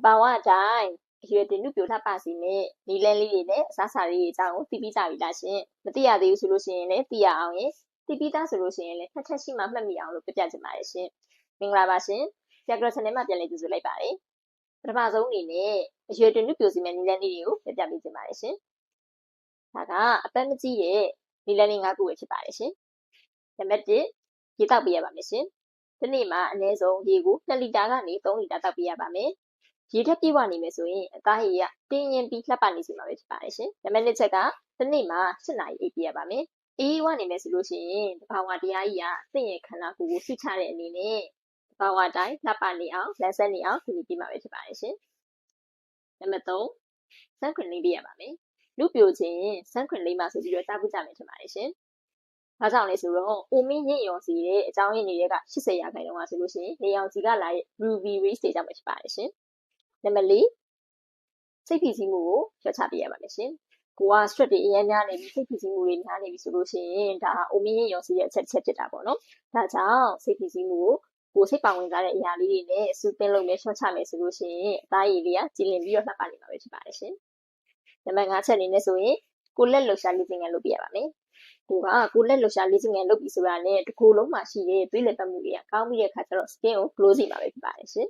ဘာဝအတိုင်းအရွယ်တင်နုပြိုလှပစီနဲ့နီလန်းလေးတွေနဲ့အစားအစာလေးတွေအကြောင်းကိုသိပြီးကြပြီလားရှင်မသိရသေးဘူးဆိုလို့ရှိရင်လည်းသိရအောင်ရင်သိပြီးသားဆိုလို့ရှိရင်လည်းနှစ်ချက်ရှိမှမှတ်မိအောင်လို့ပြပြချင်ပါတယ်ရှင်မင်္ဂလာပါရှင်ဆရာကတော် channel မှာပြန်လည်ကြိုဆိုလိုက်ပါတယ်ပထမဆုံးအနေနဲ့အရွယ်တင်နုပြိုစီမဲ့နီလန်းလေးတွေကိုပြပြပေးချင်ပါတယ်ရှင်ဒါကအပတ်မကြီးရဲ့နီလန်းလေး၅ခုပဲဖြစ်ပါတယ်ရှင်နံပါတ်1ရေတောက်ပေးရပါမယ်ရှင်ဒီနေ့မှာအနည်းဆုံးရေကို2လီတာကနေ3လီတာတောက်ပေးရပါမယ်ရေထက်ပြေဝနေမယ်ဆိုရင်အသားရည်ကတင်းရင်ပြီးလှပနေစီမှာပဲဖြစ်ပါတယ်ရှင်နံပါတ်2ချက်ကဒီနေ့မှာ7နာရီအိပ်ပေးရပါမယ်အေးဝနေမယ်ဆိုလို့ရှိရင်တဘာဝတရားကြီးကသင်ရဲ့ခန္ဓာကိုယ်ကိုဆွချတဲ့အနေနဲ့တဘာဝတိုင်းလှပနေအောင်လက်ဆက်နေအောင်ဒီပြီးမှာပဲဖြစ်ပါတယ်ရှင်နံပါတ်3စမ်းခွင်လေးပေးရပါမယ်လူပြိုခြင်းစမ်းခွင်လေးမှာဆိုပြီးတော့တားပူကြမယ်ဖြစ်ပါတယ်ရှင်။ဘာကြောင့်လဲဆိုတော့အိုမင်းညင်ရော်စီတဲ့အကြောင်းရင်းတွေက80%ခိုင်နှုန်းပါဆိုလို့ရှိရင်နေအောင်စီကလာတဲ့ ruby rays တွေကြောင့်ပဲဖြစ်ပါတယ်ရှင်။နံပါတ်4စိတ်ဖိစီးမှုကိုလျှော့ချပေးရပါမယ်ရှင်။ကိုက stress တွေအများများနေပြီးစိတ်ဖိစီးမှုတွေများနေပြီဆိုလို့ရှိရင်ဒါအိုမင်းညင်ရော်စီရဲ့အချက်ဖြစ်တာပေါ့နော်။ဒါကြောင့်စိတ်ဖိစီးမှုကိုစိတ်ပါဝင်စားတဲ့အရာလေးတွေနဲ့စူးပင်းလုပ်မယ်လျှော့ချမယ်ဆိုလို့ရှိရင်အသားရည်လေးကကြည်လင်ပြီးတော့လှပနေမှာပဲဖြစ်ပါတယ်ရှင်။နံပါတ်5ချက်အနေနဲ့ဆိုရင်ကိုလက်လှူရှာလေ့ကျင့်ခန်းလုပ်ပြရပါမယ်။ကိုလက်လှူရှာလေ့ကျင့်ခန်းလုပ်ပြီးဆိုတာနဲ့တစ်ခုလုံးမှာရှိတဲ့သွေးလည်ပတ်မှုတွေကကောင်းပြီးတဲ့အခါကျတော့ skin ကို glow စီမှာပဲဖြစ်ပါတယ်ရှင်